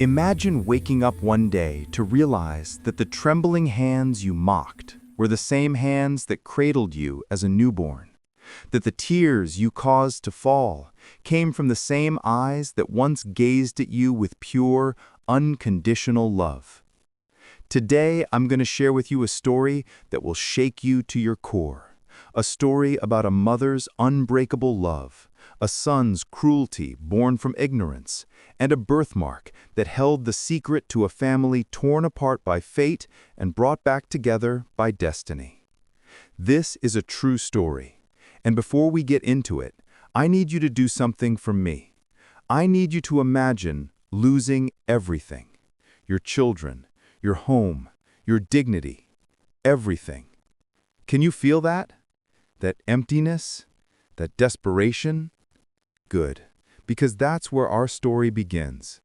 Imagine waking up one day to realize that the trembling hands you mocked were the same hands that cradled you as a newborn, that the tears you caused to fall came from the same eyes that once gazed at you with pure, unconditional love. Today, I'm going to share with you a story that will shake you to your core, a story about a mother's unbreakable love, a son's cruelty born from ignorance, and a birthmark that held the secret to a family torn apart by fate and brought back together by destiny. This is a true story, and before we get into it, I need you to do something for me. I need you to imagine losing everything: your children, your home, your dignity, everything. Can you feel that? That emptiness? That desperation? Good, because that's where our story begins.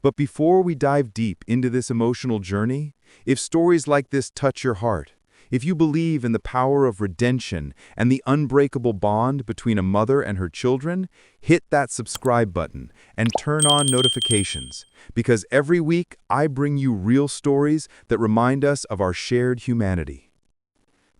But before we dive deep into this emotional journey, if stories like this touch your heart, if you believe in the power of redemption and the unbreakable bond between a mother and her children, hit that subscribe button and turn on notifications, because every week I bring you real stories that remind us of our shared humanity.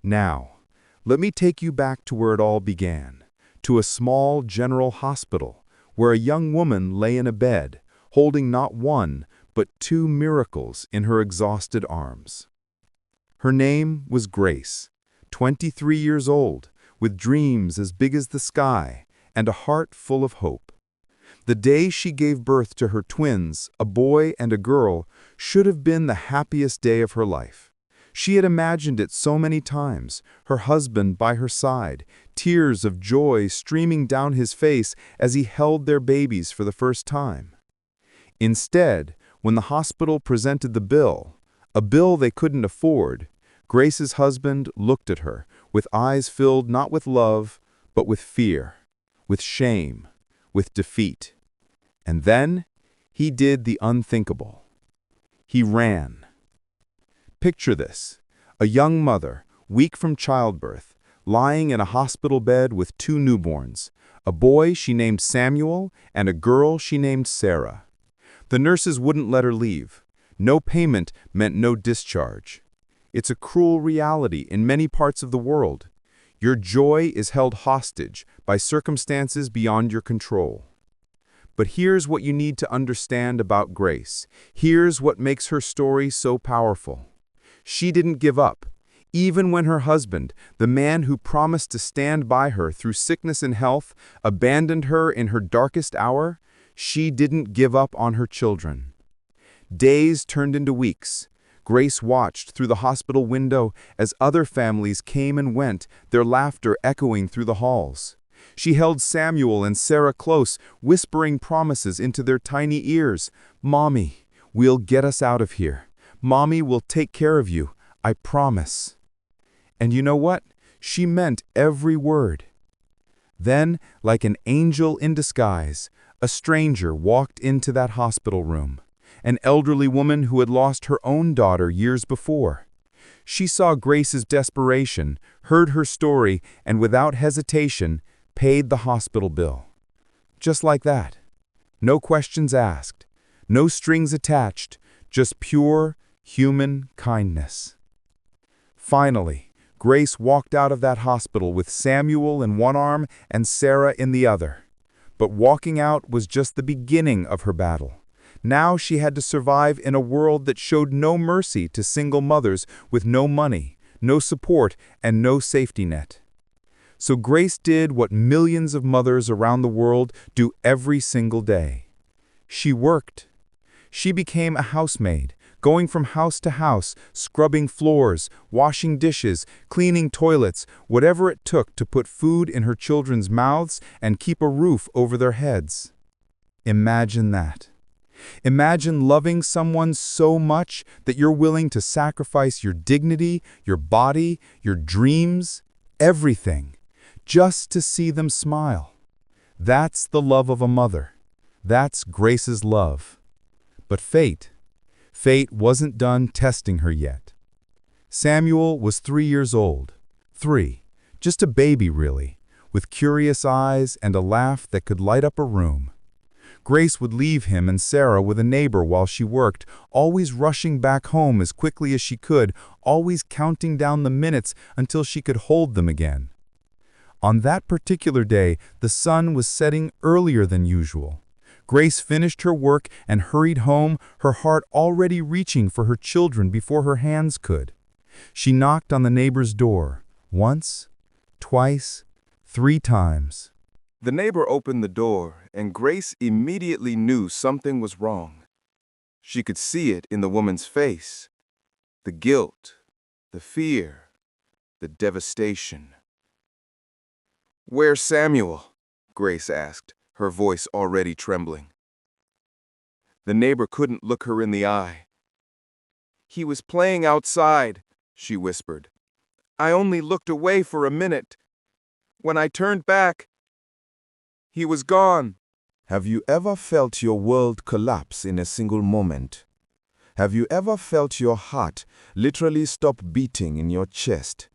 Now, let me take you back to where it all began, to a small general hospital where a young woman lay in a bed, holding not one, but two miracles in her exhausted arms. Her name was Grace, 23 years old, with dreams as big as the sky and a heart full of hope. The day she gave birth to her twins, a boy and a girl, should have been the happiest day of her life. She had imagined it so many times, her husband by her side, tears of joy streaming down his face as he held their babies for the first time. Instead, when the hospital presented the bill, a bill they couldn't afford, Grace's husband looked at her with eyes filled not with love, but with fear, with shame, with defeat. And then he did the unthinkable. He ran. Picture this: a young mother, weak from childbirth, lying in a hospital bed with two newborns, a boy she named Samuel and a girl she named Sarah. The nurses wouldn't let her leave. No payment meant no discharge. It's a cruel reality in many parts of the world. Your joy is held hostage by circumstances beyond your control. But here's what you need to understand about Grace. Here's what makes her story so powerful. She didn't give up. Even when her husband, the man who promised to stand by her through sickness and health, abandoned her in her darkest hour, she didn't give up on her children. Days turned into weeks. Grace watched through the hospital window as other families came and went, their laughter echoing through the halls. She held Samuel and Sarah close, whispering promises into their tiny ears. "Mommy, we'll get us out of here. Mommy will take care of you, I promise." And you know what? She meant every word. Then, like an angel in disguise, a stranger walked into that hospital room. An elderly woman who had lost her own daughter years before. She saw Grace's desperation, heard her story, and without hesitation, paid the hospital bill. Just like that. No questions asked, no strings attached, just pure human kindness. Finally, Grace walked out of that hospital with Samuel in one arm and Sarah in the other. But walking out was just the beginning of her battle. Now she had to survive in a world that showed no mercy to single mothers with no money, no support, and no safety net. So Grace did what millions of mothers around the world do every single day. She worked. She became a housemaid, going from house to house, scrubbing floors, washing dishes, cleaning toilets, whatever it took to put food in her children's mouths and keep a roof over their heads. Imagine that. Imagine loving someone so much that you're willing to sacrifice your dignity, your body, your dreams, everything, just to see them smile. That's the love of a mother. That's Grace's love. But fate wasn't done testing her yet. Samuel was 3 years old. 3, just a baby really, with curious eyes and a laugh that could light up a room. Grace would leave him and Sarah with a neighbor while she worked, always rushing back home as quickly as she could, always counting down the minutes until she could hold them again. On that particular day, the sun was setting earlier than usual. Grace finished her work and hurried home, her heart already reaching for her children before her hands could. She knocked on the neighbor's door, once, twice, 3 times. The neighbor opened the door, and Grace immediately knew something was wrong. She could see it in the woman's face. The guilt, the fear, the devastation. "Where's Samuel?" Grace asked, her voice already trembling. The neighbor couldn't look her in the eye. "He was playing outside," she whispered. "I only looked away for a minute. When I turned back, he was gone." Have you ever felt your world collapse in a single moment? Have you ever felt your heart literally stop beating in your chest?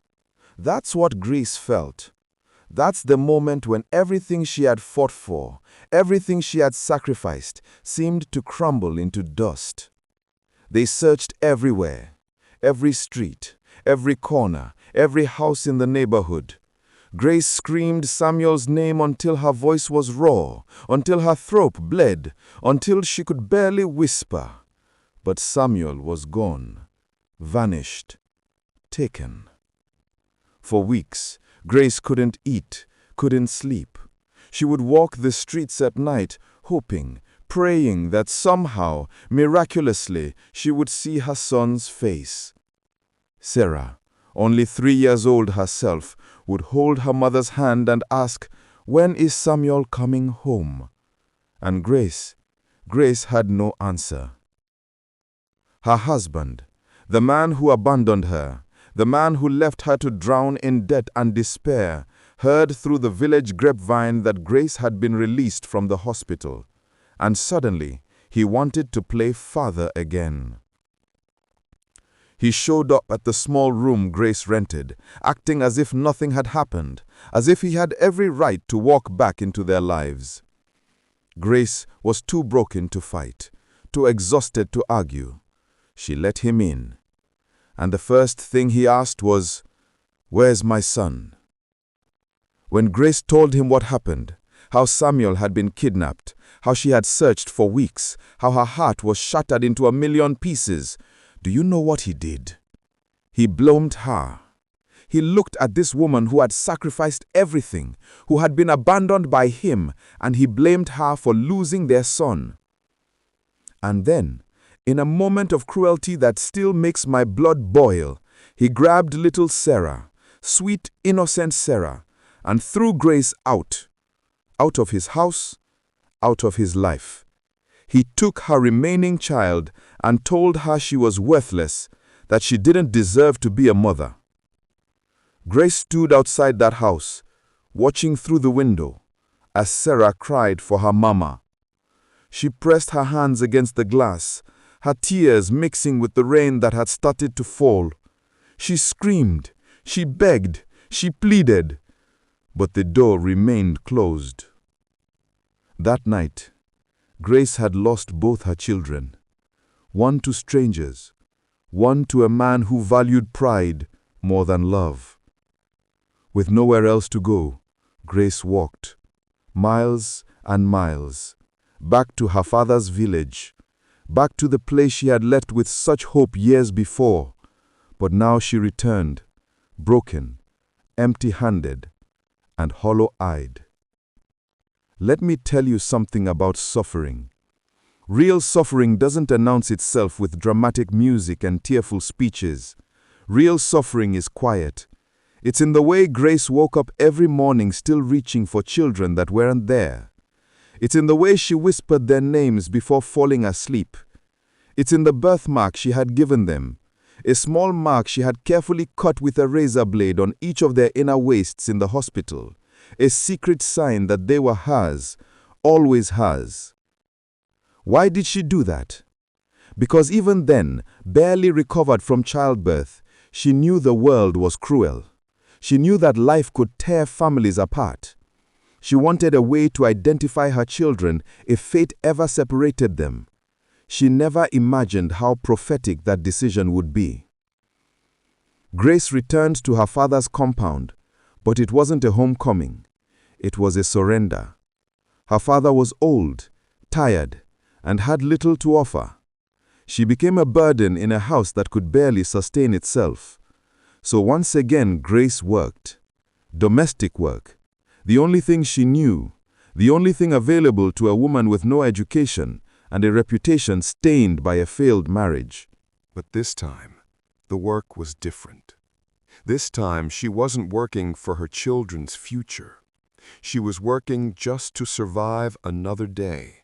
That's what Grace felt. That's the moment when everything she had fought for, everything she had sacrificed, seemed to crumble into dust. They searched everywhere, every street, every corner, every house in the neighborhood. Grace screamed Samuel's name until her voice was raw, until her throat bled, until she could barely whisper. But Samuel was gone, vanished, taken. For weeks, Grace couldn't eat, couldn't sleep. She would walk the streets at night, hoping, praying that somehow, miraculously, she would see her son's face. Sarah, only 3 years old herself, would hold her mother's hand and ask, "When is Samuel coming home?" And Grace had no answer. Her husband, the man who abandoned her, the man who left her to drown in debt and despair, heard through the village grapevine that Grace had been released from the hospital, and suddenly he wanted to play father again. He showed up at the small room Grace rented, acting as if nothing had happened, as if he had every right to walk back into their lives. Grace was too broken to fight, too exhausted to argue. She let him in. And the first thing he asked was, "Where's my son?" When Grace told him what happened, how Samuel had been kidnapped, how she had searched for weeks, how her heart was shattered into a million pieces, do you know what he did? He blamed her. He looked at this woman who had sacrificed everything, who had been abandoned by him, and he blamed her for losing their son. And then, in a moment of cruelty that still makes my blood boil, he grabbed little Sarah, sweet, innocent Sarah, and threw Grace out of his house, out of his life. He took her remaining child and told her she was worthless, that she didn't deserve to be a mother. Grace stood outside that house, watching through the window, as Sarah cried for her mama. She pressed her hands against the glass, her tears mixing with the rain that had started to fall. She screamed, she begged, she pleaded, but the door remained closed. That night, Grace had lost both her children, one to strangers, one to a man who valued pride more than love. With nowhere else to go, Grace walked, miles and miles, back to her father's village, back to the place she had left with such hope years before. But now she returned, broken, empty-handed, and hollow-eyed. Let me tell you something about suffering. Real suffering doesn't announce itself with dramatic music and tearful speeches. Real suffering is quiet. It's in the way Grace woke up every morning still reaching for children that weren't there. It's in the way she whispered their names before falling asleep. It's in the birthmark she had given them, a small mark she had carefully cut with a razor blade on each of their inner waists in the hospital, a secret sign that they were hers, always hers. Why did she do that? Because even then, barely recovered from childbirth, she knew the world was cruel. She knew that life could tear families apart. She wanted a way to identify her children if fate ever separated them. She never imagined how prophetic that decision would be. Grace returned to her father's compound, but it wasn't a homecoming. It was a surrender. Her father was old, tired, and had little to offer. She became a burden in a house that could barely sustain itself. So once again, Grace worked. Domestic work. The only thing she knew, the only thing available to a woman with no education and a reputation stained by a failed marriage. But this time, the work was different. This time, she wasn't working for her children's future. She was working just to survive another day,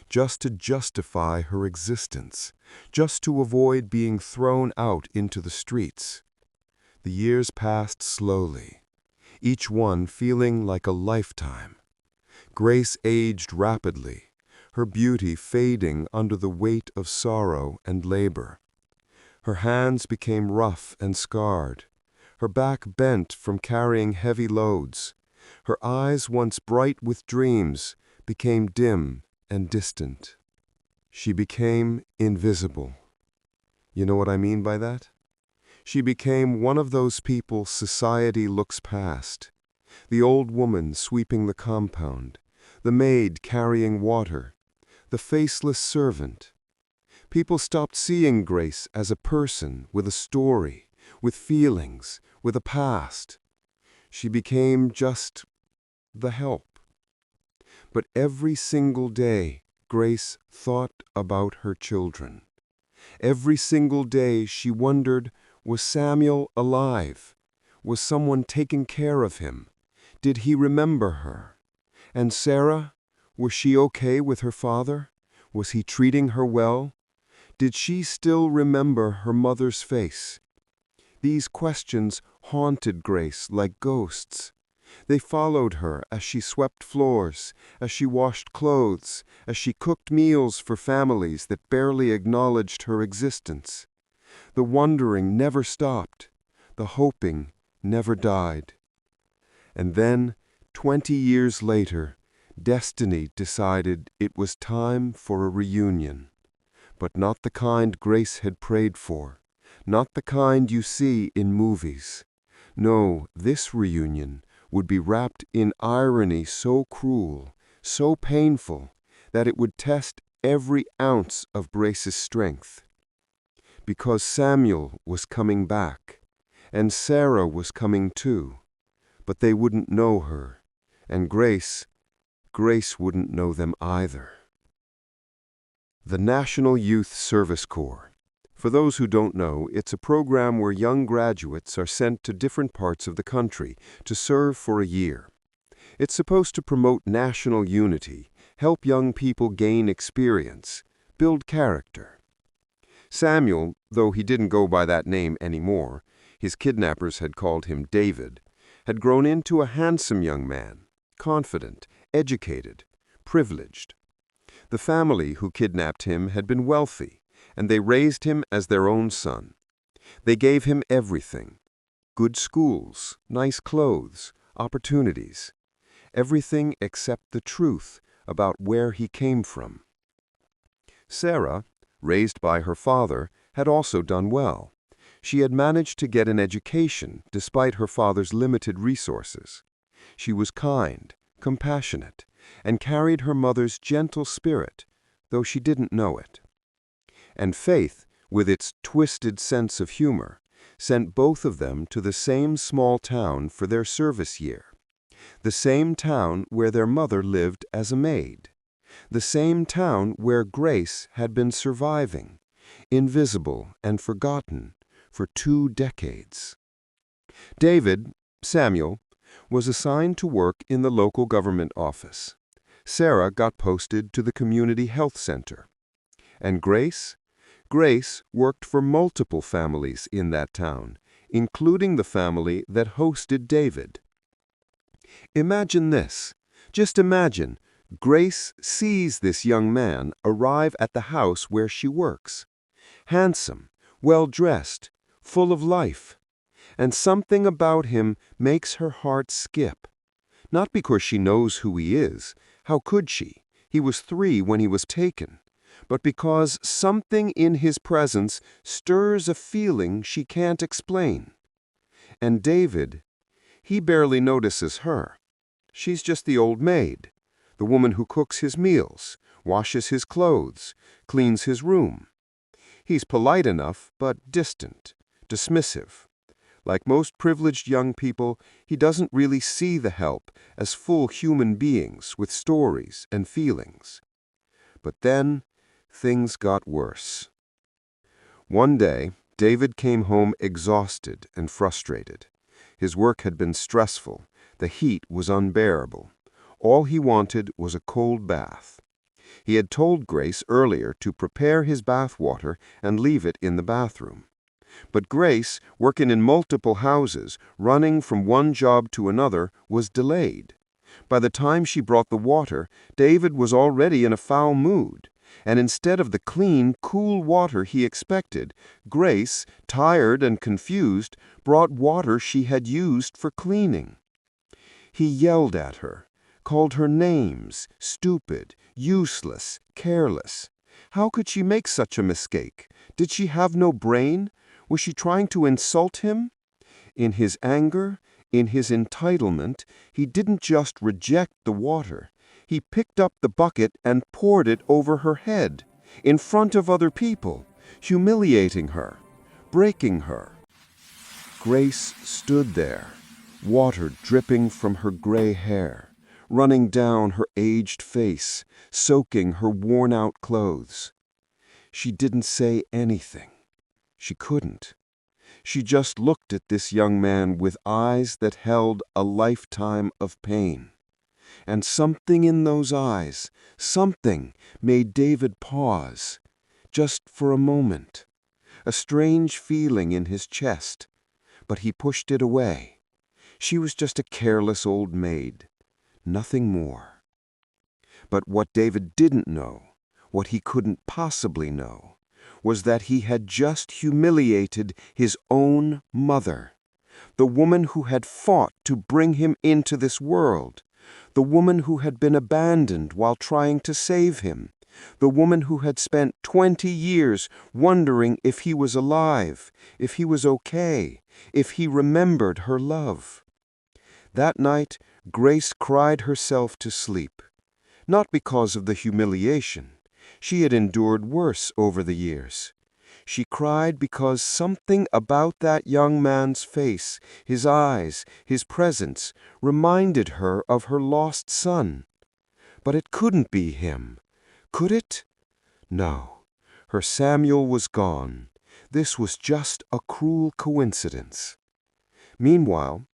just to justify her existence, just to avoid being thrown out into the streets. The years passed slowly, each one feeling like a lifetime. Grace aged rapidly, her beauty fading under the weight of sorrow and labor. Her hands became rough and scarred, her back bent from carrying heavy loads. Her eyes, once bright with dreams, became dim and distant. She became invisible. You know what I mean by that? She became one of those people society looks past. The old woman sweeping the compound, the maid carrying water, the faceless servant. People stopped seeing Grace as a person with a story, with feelings, with a past. She became just the help. But every single day, Grace thought about her children. Every single day she wondered, was Samuel alive? Was someone taking care of him? Did he remember her? And Sarah, was she okay with her father? Was he treating her well? Did she still remember her mother's face? These questions haunted Grace like ghosts. They followed her as she swept floors, as she washed clothes, as she cooked meals for families that barely acknowledged her existence. The wondering never stopped. The hoping never died. And then, 20 years later, destiny decided it was time for a reunion. But not the kind Grace had prayed for, not the kind you see in movies. No, this reunion would be wrapped in irony so cruel, so painful, that it would test every ounce of Grace's strength. Because Samuel was coming back, and Sarah was coming too, but they wouldn't know her, and Grace wouldn't know them either. The National Youth Service Corps. For those who don't know, it's a program where young graduates are sent to different parts of the country to serve for a year. It's supposed to promote national unity, help young people gain experience, build character. Samuel, though he didn't go by that name anymore, his kidnappers had called him David, had grown into a handsome young man, confident, educated, privileged. The family who kidnapped him had been wealthy, and they raised him as their own son. They gave him everything: good schools, nice clothes, opportunities. Everything except the truth about where he came from. Sarah, raised by her father, had also done well. She had managed to get an education despite her father's limited resources. She was kind, compassionate, and carried her mother's gentle spirit, though she didn't know it. And Faith, with its twisted sense of humor, sent both of them to the same small town for their service year. The same town where their mother lived as a maid. The same town where Grace had been surviving, invisible and forgotten, for 2 decades. David, Samuel, was assigned to work in the local government office. Sarah got posted to the community health center. And Grace? Grace worked for multiple families in that town, including the family that hosted David. Imagine this. Just imagine, Grace sees this young man arrive at the house where she works. Handsome, well-dressed, full of life. And something about him makes her heart skip. Not because she knows who he is. How could she? He was 3 when he was taken. But because something in his presence stirs a feeling she can't explain. And David, he barely notices her. She's just the old maid, the woman who cooks his meals, washes his clothes, cleans his room. He's polite enough, but distant, dismissive. Like most privileged young people, he doesn't really see the help as full human beings with stories and feelings. But then, things got worse. One day, David came home exhausted and frustrated. His work had been stressful. The heat was unbearable. All he wanted was a cold bath. He had told Grace earlier to prepare his bath water and leave it in the bathroom. But Grace, working in multiple houses, running from one job to another, was delayed. By the time she brought the water, David was already in a foul mood, and instead of the clean, cool water he expected, Grace, tired and confused, brought water she had used for cleaning. He yelled at her, called her names, stupid, useless, careless. How could she make such a mistake? Did she have no brain? Was she trying to insult him? In his anger, in his entitlement, he didn't just reject the water. He picked up the bucket and poured it over her head, in front of other people, humiliating her, breaking her. Grace stood there, water dripping from her gray hair, running down her aged face, soaking her worn-out clothes. She didn't say anything. She couldn't. She just looked at this young man with eyes that held a lifetime of pain. And something in those eyes, something made David pause, just for a moment. A strange feeling in his chest, but he pushed it away. She was just a careless old maid, nothing more. But what David didn't know, what he couldn't possibly know, was that he had just humiliated his own mother, the woman who had fought to bring him into this world, the woman who had been abandoned while trying to save him, the woman who had spent 20 years wondering if he was alive, if he was okay, if he remembered her love. That night, Grace cried herself to sleep, not because of the humiliation. She had endured worse over the years. She cried because something about that young man's face, his eyes, his presence, reminded her of her lost son. But it couldn't be him. Could it? No. Her Samuel was gone. This was just a cruel coincidence. Meanwhile,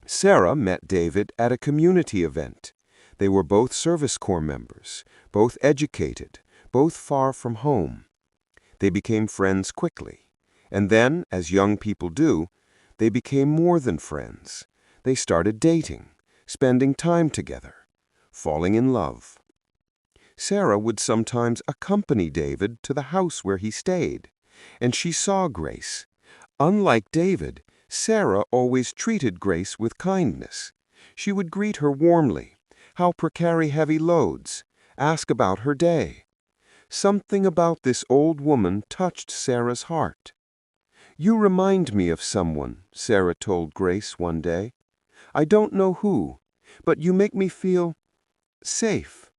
Sarah met David at a community event. They were both Service Corps members, both educated, both far from home. They became friends quickly. And then, as young people do, they became more than friends. They started dating, spending time together, falling in love. Sarah would sometimes accompany David to the house where he stayed, and she saw Grace. Unlike David, Sarah always treated Grace with kindness. She would greet her warmly, help her carry heavy loads, ask about her day. Something about this old woman touched Sarah's heart. "You remind me of someone," Sarah told Grace one day. "I don't know who, but you make me feel safe."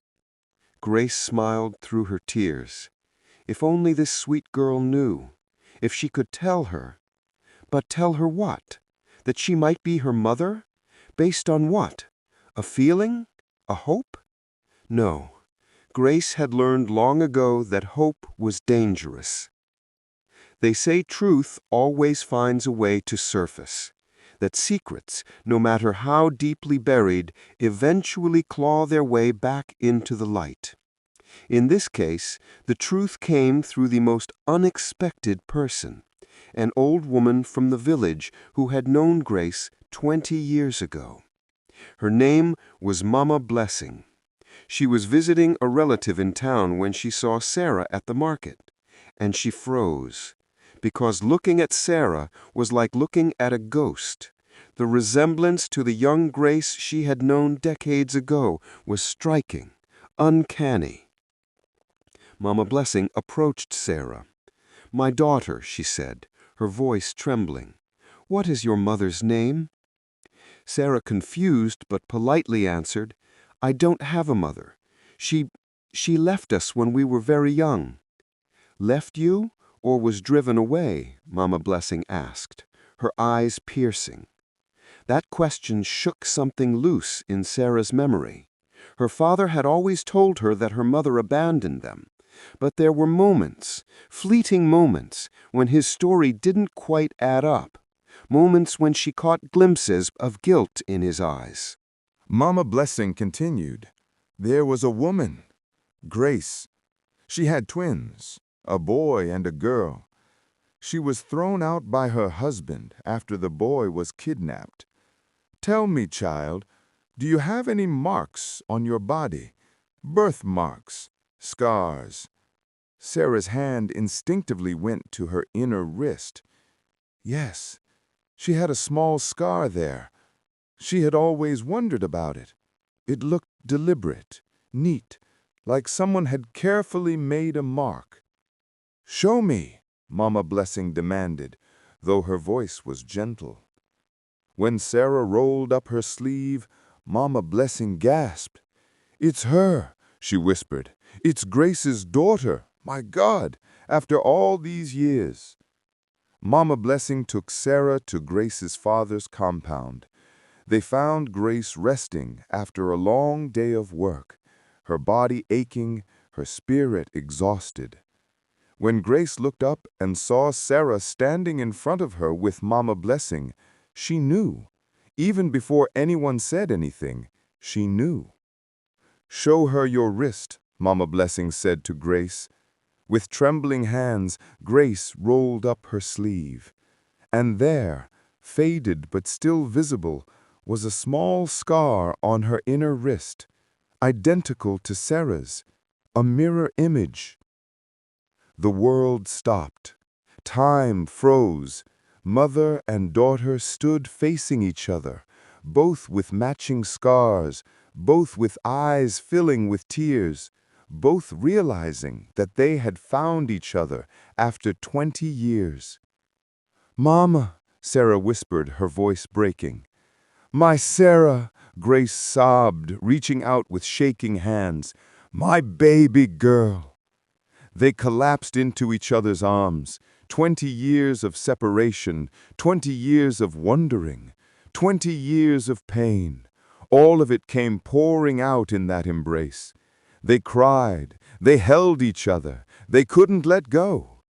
Grace smiled through her tears. If only this sweet girl knew. If she could tell her. But tell her what? That she might be her mother? Based on what? A feeling? A hope? No. Grace had learned long ago that hope was dangerous. They say truth always finds a way to surface, that secrets, no matter how deeply buried, eventually claw their way back into the light. In this case, the truth came through the most unexpected person, an old woman from the village who had known Grace 20 years ago. Her name was Mama Blessing. She was visiting a relative in town when she saw Sarah at the market, and she froze, because looking at Sarah was like looking at a ghost. The resemblance to the young Grace she had known decades ago was striking, uncanny. Mama Blessing approached Sarah. "My daughter," she said, her voice trembling. "What is your mother's name?" Sarah, confused but politely answered, "I don't have a mother. She left us when we were very young." "Left you, or was driven away?" Mama Blessing asked, her eyes piercing. That question shook something loose in Sarah's memory. Her father had always told her that her mother abandoned them, but there were moments, fleeting moments, when his story didn't quite add up, moments when she caught glimpses of guilt in his eyes. Mama Blessing continued. There was a woman, Grace. She had twins, a boy and a girl. She was thrown out by her husband after the boy was kidnapped. Tell me, child, do you have any marks on your body? Birthmarks, scars? Sarah's hand instinctively went to her inner wrist. Yes, she had a small scar there. She had always wondered about it. It looked deliberate, neat, like someone had carefully made a mark. "Show me," Mama Blessing demanded, though her voice was gentle. When Sarah rolled up her sleeve, Mama Blessing gasped. "It's her," she whispered. "It's Grace's daughter. My God, after all these years." Mama Blessing took Sarah to Grace's father's compound. They found Grace resting after a long day of work, her body aching, her spirit exhausted. When Grace looked up and saw Sarah standing in front of her with Mama Blessing, she knew. Even before anyone said anything, she knew. "Show her your wrist," Mama Blessing said to Grace. With trembling hands, Grace rolled up her sleeve. And there, faded but still visible, was a small scar on her inner wrist, identical to Sarah's, a mirror image. The world stopped. Time froze. Mother and daughter stood facing each other, both with matching scars, both with eyes filling with tears, both realizing that they had found each other after 20 years. "Mama," Sarah whispered, her voice breaking. "My Sarah," Grace sobbed, reaching out with shaking hands. "My baby girl." They collapsed into each other's arms. 20 years of separation, 20 years of wondering, 20 years of pain. All of it came pouring out in that embrace. They cried, they held each other, they couldn't let go.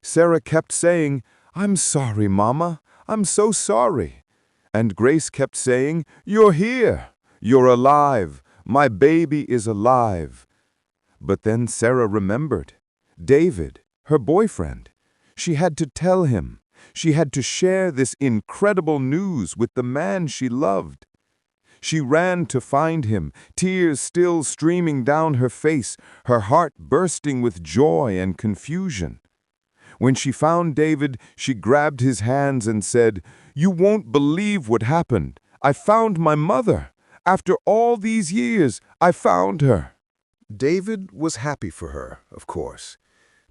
Sarah kept saying, "I'm sorry, Mama, I'm so sorry." And Grace kept saying, "You're here, you're alive, my baby is alive." But then Sarah remembered. David, her boyfriend. She had to tell him. She had to share this incredible news with the man she loved. She ran to find him, tears still streaming down her face, her heart bursting with joy and confusion. When she found David, she grabbed his hands and said, "You won't believe what happened. I found my mother. After all these years, I found her." David was happy for her, of course,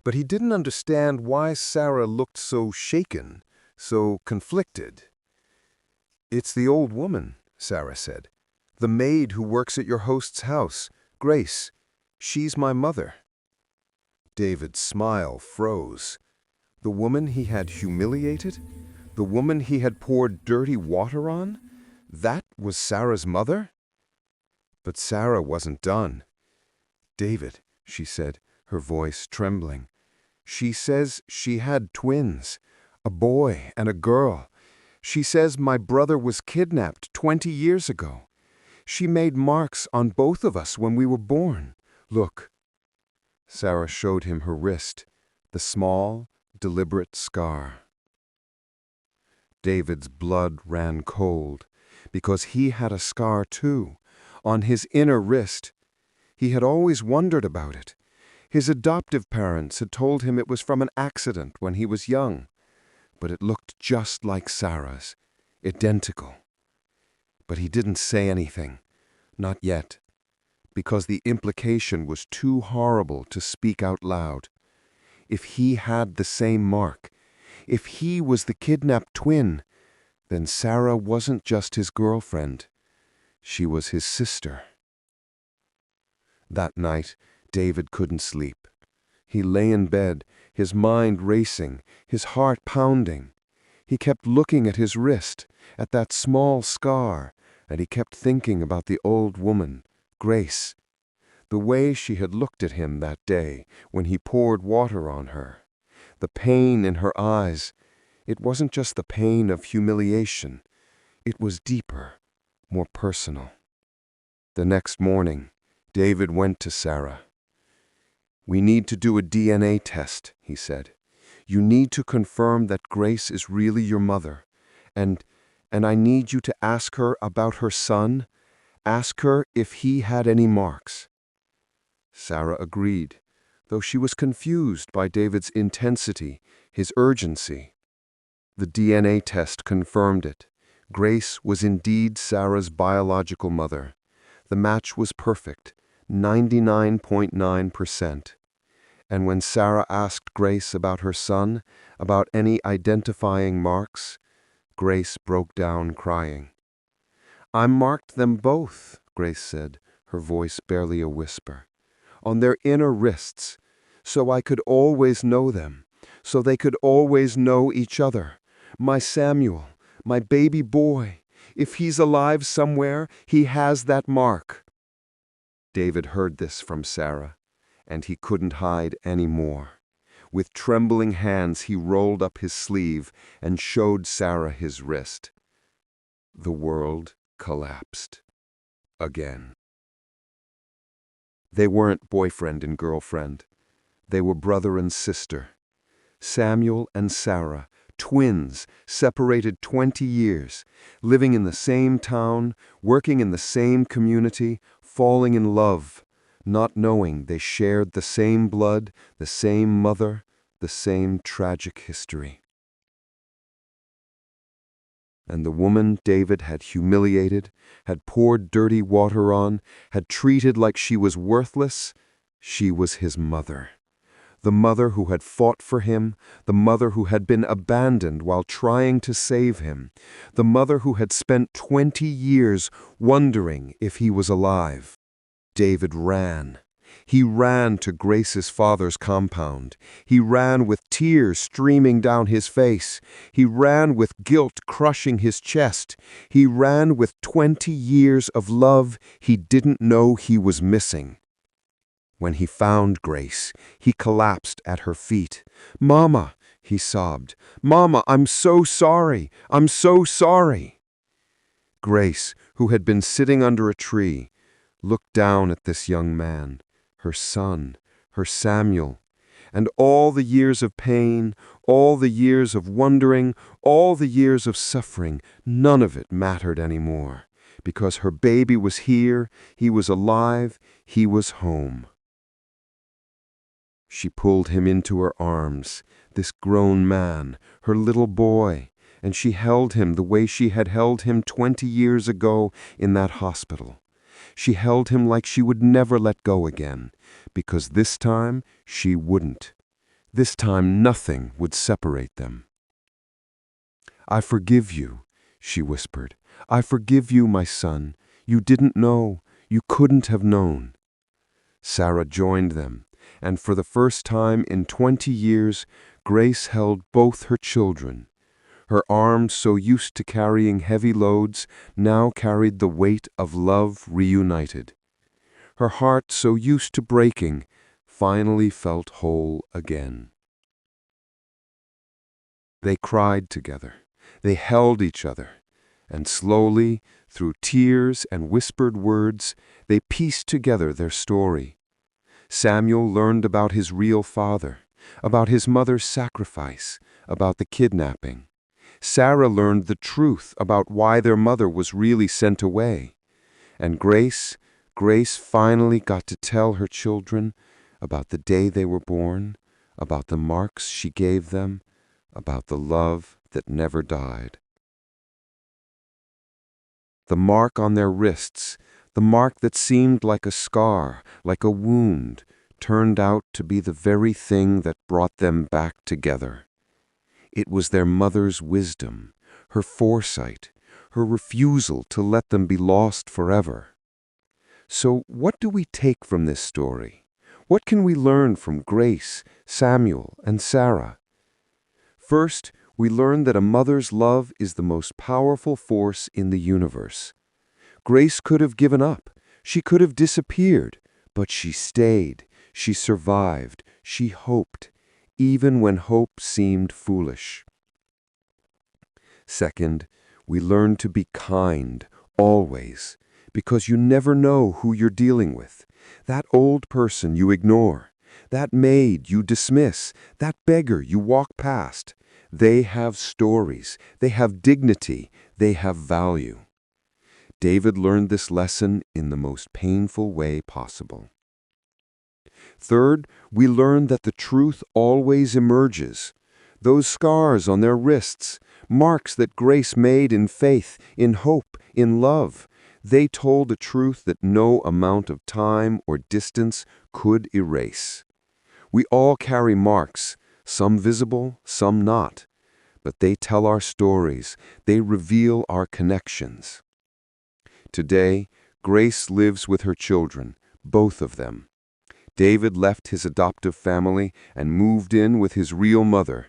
but he didn't understand why Sarah looked so shaken, so conflicted. "It's the old woman," Sarah said. "The maid who works at your host's house, Grace. She's my mother." David's smile froze. The woman he had humiliated? The woman he had poured dirty water on? That was Sarah's mother? But Sarah wasn't done. "David," she said, her voice trembling. "She says she had twins, a boy and a girl. She says my brother was kidnapped 20 years ago. She made marks on both of us when we were born. Look." Sarah showed him her wrist, the small, deliberate scar. David's blood ran cold, because he had a scar too, on his inner wrist. He had always wondered about it. His adoptive parents had told him it was from an accident when he was young, but it looked just like Sarah's. identical. But he didn't say anything, not yet, because the implication was too horrible to speak out loud. If he had the same mark, if he was the kidnapped twin, then Sarah wasn't just his girlfriend. She was his sister. That night, David couldn't sleep. He lay in bed, his mind racing, his heart pounding. He kept looking at his wrist, at that small scar, and he kept thinking about the old woman, Grace, the way she had looked at him that day when he poured water on her. The pain in her eyes, it wasn't just the pain of humiliation. It was deeper, more personal. The next morning, David went to Sarah. "We need to do a DNA test," he said. "You need to confirm that Grace is really your mother. And I need you to ask her about her son. Ask her if he had any marks." Sarah agreed, though she was confused by David's intensity, his urgency. The DNA test confirmed it. Grace was indeed Sarah's biological mother. The match was perfect, 99.9%. And when Sarah asked Grace about her son, about any identifying marks, Grace broke down crying. "I marked them both," Grace said, her voice barely a whisper, "on their inner wrists, so I could always know them, so they could always know each other. My Samuel, my baby boy, if he's alive somewhere, he has that mark." David heard this from Sarah, and he couldn't hide any more. With trembling hands, he rolled up his sleeve and showed Sarah his wrist. The world collapsed. Again. They weren't boyfriend and girlfriend. They were brother and sister. Samuel and Sarah, twins, separated 20 years, living in the same town, working in the same community, falling in love, not knowing they shared the same blood, the same mother, the same tragic history. And the woman David had humiliated, had poured dirty water on, had treated like she was worthless, she was his mother. The mother who had fought for him, the mother who had been abandoned while trying to save him, the mother who had spent 20 years wondering if he was alive. David ran. He ran to Grace's father's compound. He ran with tears streaming down his face. He ran with guilt crushing his chest. He ran with 20 years of love he didn't know he was missing. When he found Grace, he collapsed at her feet. "Mama," he sobbed. "Mama, I'm so sorry. I'm so sorry." Grace, who had been sitting under a tree, looked down at this young man, her son, her Samuel, and all the years of pain, all the years of wondering, all the years of suffering, none of it mattered anymore, because her baby was here, he was alive, he was home. She pulled him into her arms, this grown man, her little boy, and she held him the way she had held him 20 years ago in that hospital. She held him like she would never let go again, because this time she wouldn't. This time nothing would separate them. "I forgive you," she whispered. "I forgive you, my son. You didn't know. You couldn't have known." Sarah joined them, and for the first time in 20 years, Grace held both her children. Her arms, so used to carrying heavy loads, now carried the weight of love reunited. Her heart, so used to breaking, finally felt whole again. They cried together. They held each other. And slowly, through tears and whispered words, they pieced together their story. Samuel learned about his real father, about his mother's sacrifice, about the kidnapping. Sarah learned the truth about why their mother was really sent away. And Grace finally got to tell her children about the day they were born, about the marks she gave them, about the love that never died. The mark on their wrists, the mark that seemed like a scar, like a wound, turned out to be the very thing that brought them back together. It was their mother's wisdom, her foresight, her refusal to let them be lost forever. So what do we take from this story? What can we learn from Grace, Samuel, and Sarah? First, we learn that a mother's love is the most powerful force in the universe. Grace could have given up. She could have disappeared. But she stayed. She survived. She hoped, even when hope seemed foolish. Second, we learn to be kind, always, because you never know who you're dealing with. That old person you ignore, that maid you dismiss, that beggar you walk past. They have stories, they have dignity, they have value. David learned this lesson in the most painful way possible. Third, we learn that the truth always emerges. Those scars on their wrists, marks that Grace made in faith, in hope, in love, they told a truth that no amount of time or distance could erase. We all carry marks, some visible, some not, but they tell our stories, they reveal our connections. Today, Grace lives with her children, both of them. David left his adoptive family and moved in with his real mother.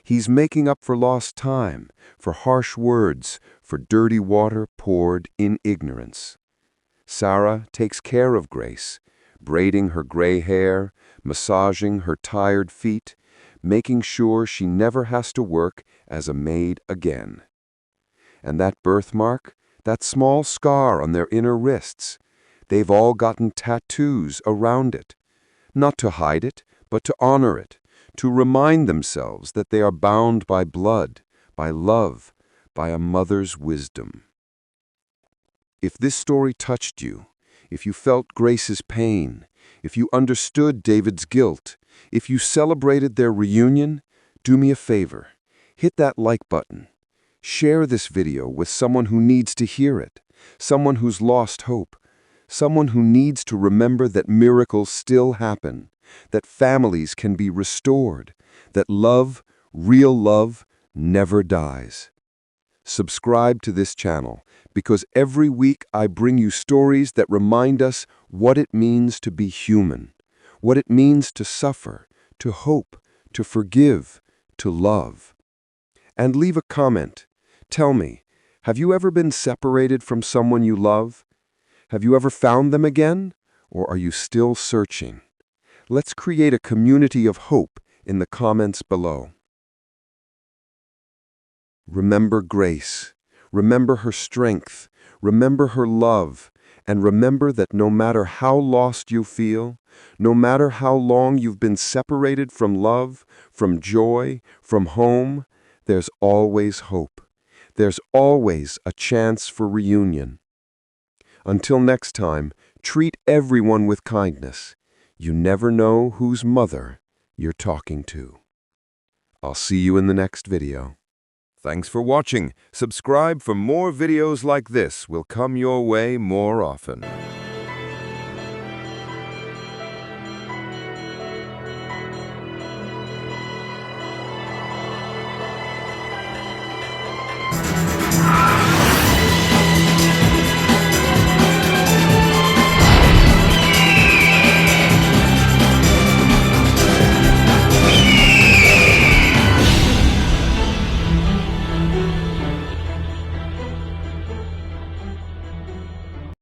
He's making up for lost time, for harsh words, for dirty water poured in ignorance. Sarah takes care of Grace, braiding her gray hair, massaging her tired feet, making sure she never has to work as a maid again. And that birthmark, that small scar on their inner wrists, they've all gotten tattoos around it, not to hide it, but to honor it, to remind themselves that they are bound by blood, by love, by a mother's wisdom. If this story touched you, if you felt Grace's pain, if you understood David's guilt, if you celebrated their reunion, do me a favor. Hit that like button. Share this video with someone who needs to hear it, someone who's lost hope, someone who needs to remember that miracles still happen, that families can be restored, that love, real love, never dies. Subscribe to this channel, because every week I bring you stories that remind us what it means to be human, what it means to suffer, to hope, to forgive, to love. And leave a comment. Tell me, have you ever been separated from someone you love? Have you ever found them again? Or are you still searching? Let's create a community of hope in the comments below. Remember Grace. Remember her strength. Remember her love. And remember that no matter how lost you feel, no matter how long you've been separated from love, from joy, from home, there's always hope. There's always a chance for reunion. Until next time, treat everyone with kindness. You never know whose mother you're talking to. I'll see you in the next video. Thanks for watching. Subscribe for more videos like this will come your way more often.